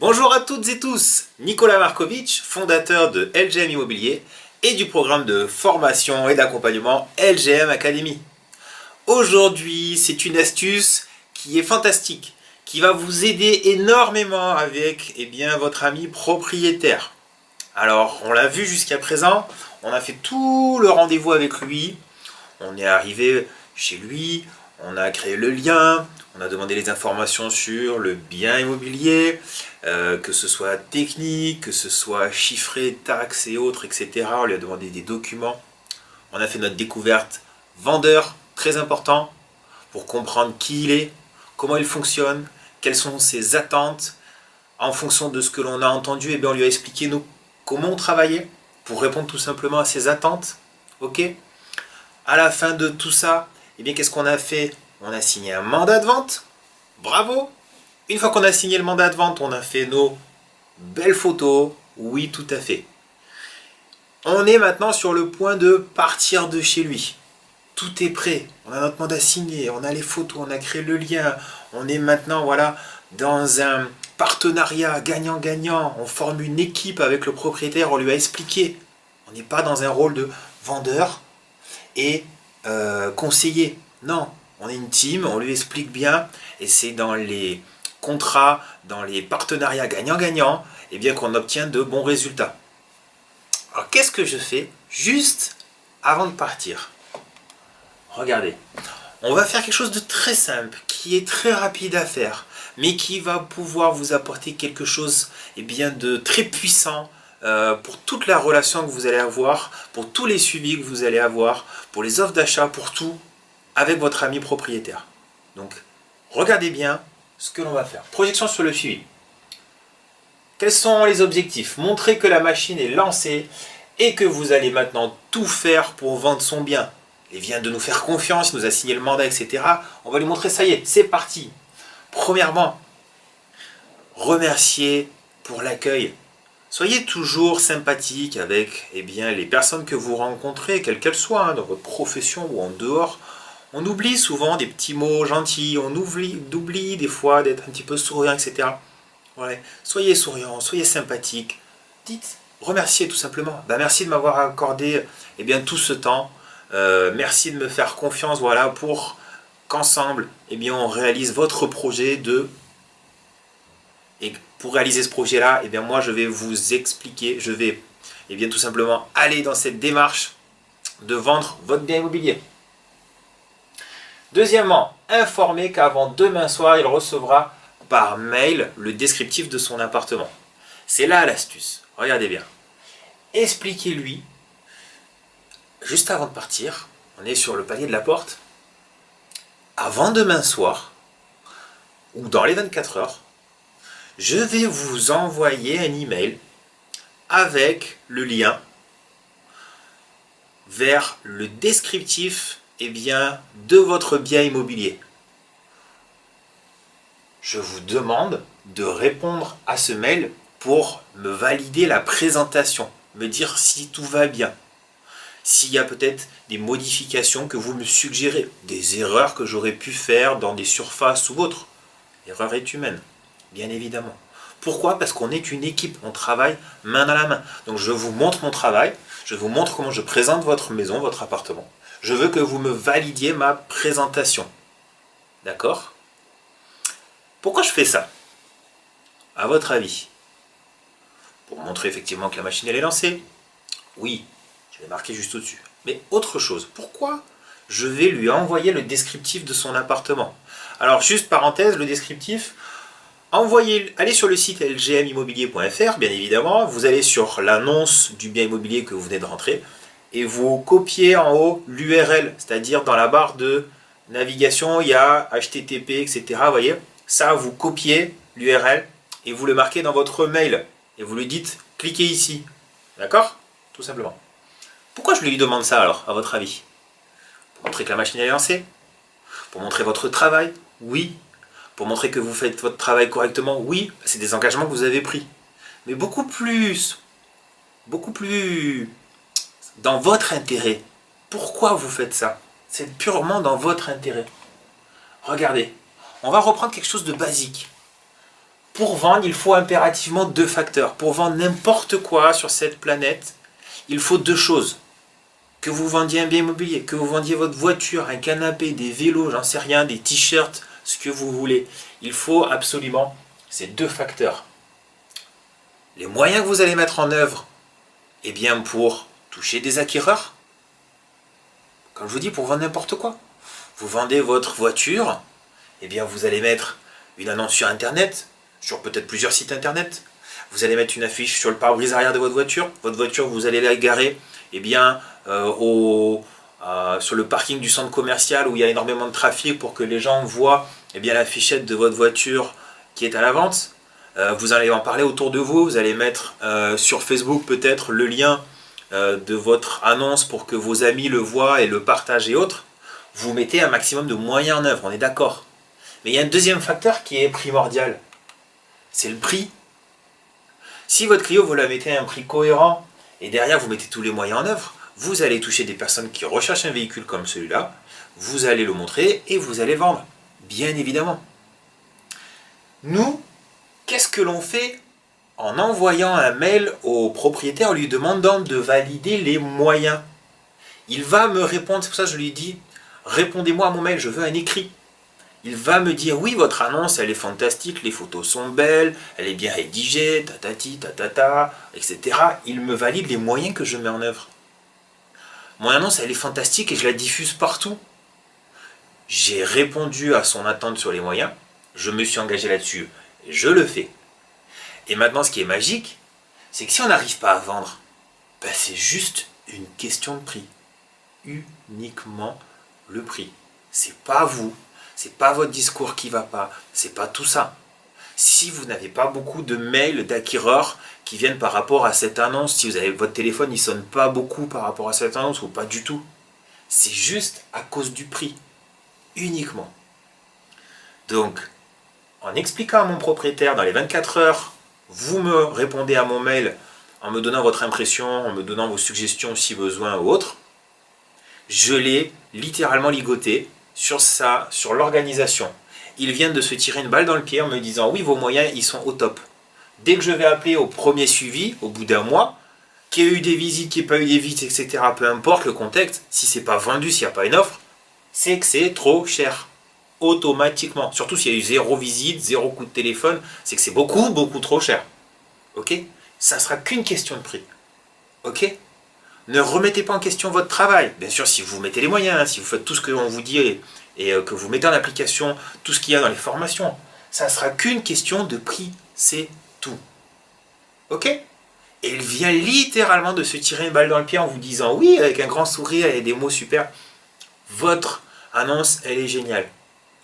Bonjour à toutes et tous, Nicolas Markovic, fondateur de LGM Immobilier et du programme de formation et d'accompagnement LGM Academy. Aujourd'hui, c'est une astuce qui est fantastique, qui va vous aider énormément avec votre ami propriétaire. Alors, on l'a vu jusqu'à présent, on a fait tout le rendez-vous avec lui, on est arrivé chez lui, on a créé le lien, on a demandé les informations sur le bien immobilier, que ce soit technique, que ce soit chiffré, taxes et autres, etc. On lui a demandé des documents. On a fait notre découverte vendeur, très important, pour comprendre qui il est, comment il fonctionne, quelles sont ses attentes. En fonction de ce que l'on a entendu, on lui a expliqué nous comment on travaillait pour répondre tout simplement à ses attentes. Ok ? À la fin de tout ça, qu'est-ce qu'on a fait ? On a signé un mandat de vente. Bravo! Une fois qu'on a signé le mandat de vente, on a fait nos belles photos. Oui, tout à fait. On est maintenant sur le point de partir de chez lui. Tout est prêt. On a notre mandat signé, on a les photos, on a créé le lien. On est maintenant dans un partenariat gagnant-gagnant. On forme une équipe avec le propriétaire, on lui a expliqué. On n'est pas dans un rôle de vendeur et conseiller. Non, on est une team, on lui explique bien et c'est dans les contrats, dans les partenariats gagnant-gagnant, qu'on obtient de bons résultats. Alors qu'est-ce que je fais juste avant de partir ? Regardez, on va faire quelque chose de très simple, qui est très rapide à faire, mais qui va pouvoir vous apporter quelque chose de très puissant pour toute la relation que vous allez avoir, pour tous les suivis que vous allez avoir, pour les offres d'achat, pour tout, avec votre ami propriétaire. Donc, regardez bien ce que l'on va faire. Projection sur le suivi. Quels sont les objectifs ? Montrer que la machine est lancée et que vous allez maintenant tout faire pour vendre son bien. Il vient de nous faire confiance, il nous a signé le mandat, etc. On va lui montrer, ça y est, c'est parti. Premièrement, remercier pour l'accueil. Soyez toujours sympathique avec les personnes que vous rencontrez, quelles qu'elles soient, dans votre profession ou en dehors. On oublie souvent des petits mots gentils, on oublie des fois d'être un petit peu souriant, etc. Ouais. Soyez souriant, soyez sympathique. Dites, remerciez tout simplement. Merci de m'avoir accordé tout ce temps. Merci de me faire confiance pour qu'ensemble on réalise votre projet Et pour réaliser ce projet-là, moi je vais vous expliquer, je vais tout simplement aller dans cette démarche de vendre votre bien immobilier. Deuxièmement, informer qu'avant demain soir, il recevra par mail le descriptif de son appartement. C'est là l'astuce. Regardez bien. Expliquez-lui, juste avant de partir, on est sur le palier de la porte, avant demain soir, ou dans les 24 heures, je vais vous envoyer un email avec le lien vers le descriptif de votre bien immobilier. Je vous demande de répondre à ce mail pour me valider la présentation, me dire si tout va bien. S'il y a peut-être des modifications que vous me suggérez, des erreurs que j'aurais pu faire dans des surfaces ou autres. L'erreur est humaine, bien évidemment. Pourquoi ? Parce qu'on est une équipe, on travaille main dans la main. Donc je vous montre mon travail, je vous montre comment je présente votre maison, votre appartement. Je veux que vous me validiez ma présentation. D'accord ? Pourquoi je fais ça ? À votre avis ? Pour montrer effectivement que la machine elle est lancée ? Oui, je l'ai marqué juste au-dessus. Mais autre chose, pourquoi je vais lui envoyer le descriptif de son appartement ? Alors juste parenthèse, le descriptif, allez sur le site lgmimmobilier.fr, bien évidemment, vous allez sur l'annonce du bien immobilier que vous venez de rentrer, et vous copiez en haut l'URL, c'est-à-dire dans la barre de navigation, il y a HTTP, etc. Vous voyez, ça, vous copiez l'URL et vous le marquez dans votre mail, et vous lui dites, cliquez ici. D'accord ? Tout simplement. Pourquoi je lui demande ça alors, à votre avis ? Pour montrer que la machine est lancée ? Pour montrer votre travail ? Oui. Pour montrer que vous faites votre travail correctement ? Oui. C'est des engagements que vous avez pris. Mais beaucoup plus dans votre intérêt. Pourquoi vous faites ça ? C'est purement dans votre intérêt. Regardez, on va reprendre quelque chose de basique. Pour vendre, il faut impérativement deux facteurs. Pour vendre n'importe quoi sur cette planète, il faut deux choses. Que vous vendiez un bien immobilier, que vous vendiez votre voiture, un canapé, des vélos, j'en sais rien, des t-shirts, ce que vous voulez. Il faut absolument ces deux facteurs. Les moyens que vous allez mettre en œuvre, eh bien pour toucher des acquéreurs, comme je vous dis, pour vendre n'importe quoi. Vous vendez votre voiture, eh bien vous allez mettre une annonce sur Internet, sur peut-être plusieurs sites Internet. Vous allez mettre une affiche sur le pare-brise arrière de votre voiture. Votre voiture, vous allez la garer eh bien, sur le parking du centre commercial où il y a énormément de trafic pour que les gens voient eh bien, l'affichette de votre voiture qui est à la vente. Vous allez en parler autour de vous. Vous allez mettre sur Facebook peut-être le lien de votre annonce pour que vos amis le voient et le partagent et autres. Vous mettez un maximum de moyens en œuvre, on est d'accord. Mais il y a un deuxième facteur qui est primordial. C'est le prix. Si votre Clio, vous la mettez à un prix cohérent et derrière vous mettez tous les moyens en œuvre, vous allez toucher des personnes qui recherchent un véhicule comme celui-là, vous allez le montrer et vous allez vendre, bien évidemment. Nous, qu'est-ce que l'on fait en envoyant un mail au propriétaire en lui demandant de valider les moyens? Il va me répondre, c'est pour ça que je lui dis, répondez-moi à mon mail, je veux un écrit. Il va me dire, oui, votre annonce, elle est fantastique, les photos sont belles, elle est bien rédigée, tatati, tatata, etc. Il me valide les moyens que je mets en œuvre. Mon annonce, elle est fantastique et je la diffuse partout. J'ai répondu à son attente sur les moyens, je me suis engagé là-dessus, je le fais. Et maintenant, ce qui est magique, c'est que si on n'arrive pas à vendre, ben c'est juste une question de prix. Uniquement le prix. C'est pas vous. C'est pas votre discours qui va pas, c'est pas tout ça. Si vous n'avez pas beaucoup de mails d'acquéreurs qui viennent par rapport à cette annonce, si vous avez votre téléphone, il sonne pas beaucoup par rapport à cette annonce ou pas du tout, c'est juste à cause du prix, uniquement. Donc, en expliquant à mon propriétaire dans les 24 heures, vous me répondez à mon mail en me donnant votre impression, en me donnant vos suggestions si besoin ou autre, je l'ai littéralement ligoté sur l'organisation. Ils viennent de se tirer une balle dans le pied en me disant oui, vos moyens ils sont au top. Dès que je vais appeler au premier suivi, au bout d'un mois, qu'il y ait eu des visites, qu'il n'y ait pas eu des visites, etc., peu importe le contexte, si c'est pas vendu, s'il n'y a pas une offre, c'est que c'est trop cher. Automatiquement. Surtout s'il y a eu 0 visite, 0 coup de téléphone, c'est que c'est beaucoup, beaucoup trop cher. Ok? Ça ne sera qu'une question de prix. Ok? Ne remettez pas en question votre travail. Bien sûr, si vous mettez les moyens, hein, si vous faites tout ce que l'on vous dit et que vous mettez en application tout ce qu'il y a dans les formations, ça ne sera qu'une question de prix. C'est tout. Ok? Et il vient littéralement de se tirer une balle dans le pied en vous disant oui, avec un grand sourire et des mots super. Votre annonce, elle est géniale.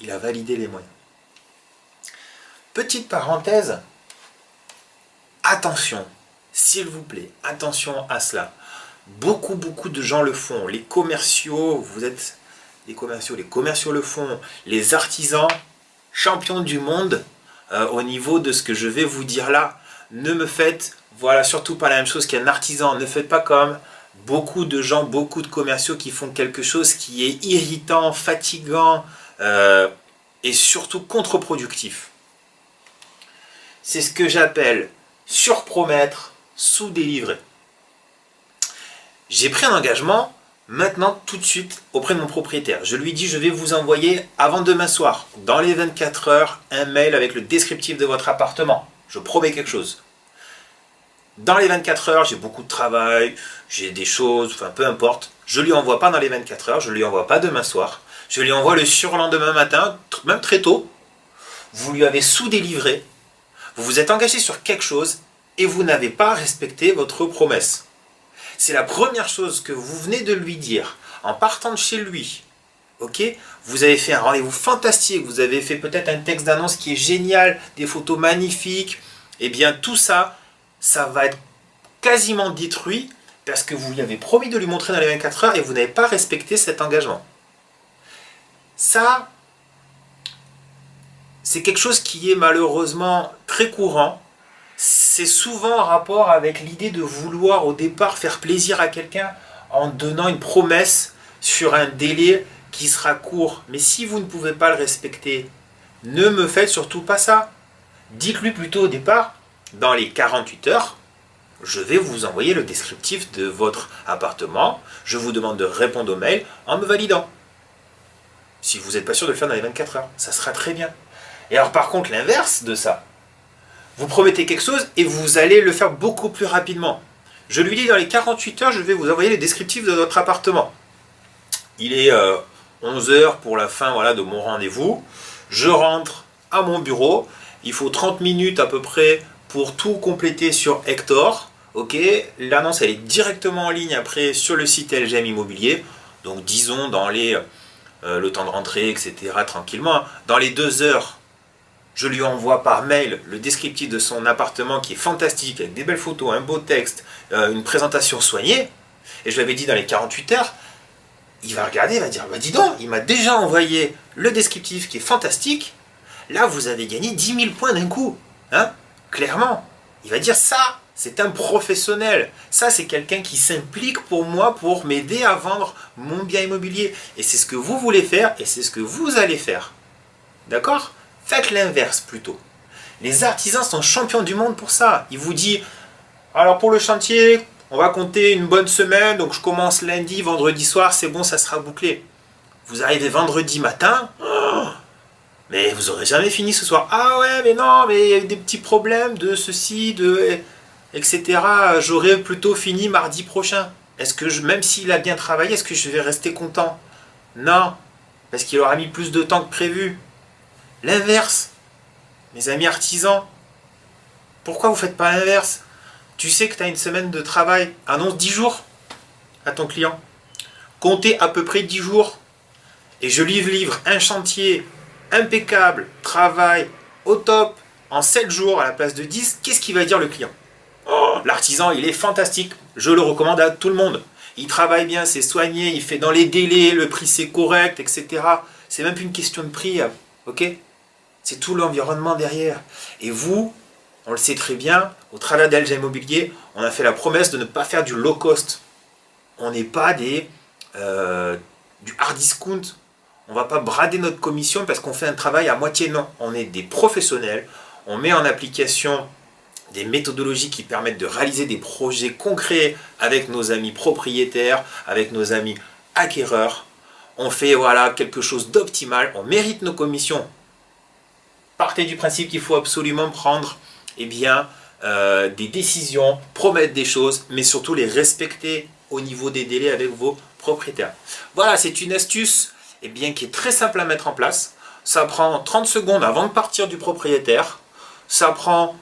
Il a validé les moyens. Petite parenthèse. Attention, s'il vous plaît, attention à cela. Beaucoup de gens le font. Les commerciaux, vous êtes les commerciaux le font. Les artisans, champions du monde, au niveau de ce que je vais vous dire là. Ne me faites, surtout pas la même chose qu'un artisan. Ne faites pas comme beaucoup de gens, beaucoup de commerciaux qui font quelque chose qui est irritant, fatigant et surtout contre-productif. C'est ce que j'appelle surpromettre, sous-délivrer. J'ai pris un engagement maintenant tout de suite auprès de mon propriétaire. Je lui dis je vais vous envoyer avant demain soir, dans les 24 heures, un mail avec le descriptif de votre appartement. Je promets quelque chose. Dans les 24 heures, j'ai beaucoup de travail, j'ai des choses, peu importe. Je ne lui envoie pas dans les 24 heures, je ne lui envoie pas demain soir. Je lui envoie le surlendemain matin, même très tôt. Vous lui avez sous-délivré. Vous vous êtes engagé sur quelque chose et vous n'avez pas respecté votre promesse. C'est la première chose que vous venez de lui dire en partant de chez lui. Ok? Vous avez fait un rendez-vous fantastique, vous avez fait peut-être un texte d'annonce qui est génial, des photos magnifiques. Eh bien tout ça, ça va être quasiment détruit parce que vous lui avez promis de lui montrer dans les 24 heures et vous n'avez pas respecté cet engagement. Ça, c'est quelque chose qui est malheureusement très courant. C'est souvent en rapport avec l'idée de vouloir au départ faire plaisir à quelqu'un en donnant une promesse sur un délai qui sera court. Mais si vous ne pouvez pas le respecter, ne me faites surtout pas ça. dites-lui plutôt au départ, dans les 48 heures, je vais vous envoyer le descriptif de votre appartement. Je vous demande de répondre au mail en me validant. Si vous n'êtes pas sûr de le faire dans les 24 heures, ça sera très bien. Et alors par contre, l'inverse de ça, vous promettez quelque chose et vous allez le faire beaucoup plus rapidement. Je lui dis dans les 48 heures, je vais vous envoyer le descriptif de votre appartement. Il est 11 heures pour la fin de mon rendez-vous. Je rentre à mon bureau. Il faut 30 minutes à peu près pour tout compléter sur Hector. Ok, l'annonce elle est directement en ligne après sur le site LGM Immobilier. Donc disons dans le temps de rentrée, etc. tranquillement. Dans les 2 heures, je lui envoie par mail le descriptif de son appartement qui est fantastique, avec des belles photos, un beau texte, une présentation soignée. Et je lui avais dit dans les 48 heures, il va regarder, il va dire, bah dis donc, il m'a déjà envoyé le descriptif qui est fantastique. Là, vous avez gagné 10 000 points d'un coup. Hein, clairement. Il va dire ça, c'est un professionnel. Ça, c'est quelqu'un qui s'implique pour moi, pour m'aider à vendre mon bien immobilier. Et c'est ce que vous voulez faire et c'est ce que vous allez faire. D'accord ? Faites l'inverse plutôt. Les artisans sont champions du monde pour ça. Il vous dit, alors pour le chantier, on va compter une bonne semaine, donc je commence lundi, vendredi soir, c'est bon, ça sera bouclé. Vous arrivez vendredi matin, mais vous n'aurez jamais fini ce soir. Ah ouais, mais non, mais il y a eu des petits problèmes de ceci, etc. J'aurais plutôt fini mardi prochain. Est-ce que même s'il a bien travaillé, est-ce que je vais rester content? Non, parce qu'il aura mis plus de temps que prévu. L'inverse, mes amis artisans, pourquoi vous ne faites pas l'inverse? Tu sais que tu as une semaine de travail, annonce 10 jours à ton client. Comptez à peu près 10 jours. Et je lui livre un chantier impeccable, travail au top, en 7 jours à la place de 10. Qu'est-ce qu'il va dire le client? Oh, l'artisan, il est fantastique. Je le recommande à tout le monde. Il travaille bien, c'est soigné, il fait dans les délais, le prix c'est correct, etc. C'est même plus une question de prix, ok? C'est tout l'environnement derrière. Et vous, on le sait très bien, au travers d'LGM Immobilier, on a fait la promesse de ne pas faire du low cost. On n'est pas du hard discount. On ne va pas brader notre commission parce qu'on fait un travail à moitié. Non, on est des professionnels. On met en application des méthodologies qui permettent de réaliser des projets concrets avec nos amis propriétaires, avec nos amis acquéreurs. On fait quelque chose d'optimal. On mérite nos commissions. Partez du principe qu'il faut absolument prendre des décisions, promettre des choses, mais surtout les respecter au niveau des délais avec vos propriétaires. Voilà, c'est une astuce qui est très simple à mettre en place. Ça prend 30 secondes avant de partir du propriétaire. Ça prend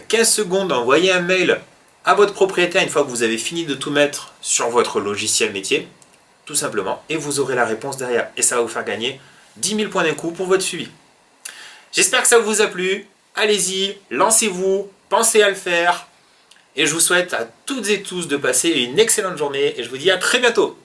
15 secondes d'envoyer un mail à votre propriétaire une fois que vous avez fini de tout mettre sur votre logiciel métier, tout simplement, et vous aurez la réponse derrière. Et ça va vous faire gagner 10 000 points d'un coup pour votre suivi. J'espère que ça vous a plu. Allez-y, lancez-vous, pensez à le faire. Et je vous souhaite à toutes et tous de passer une excellente journée. Et je vous dis à très bientôt.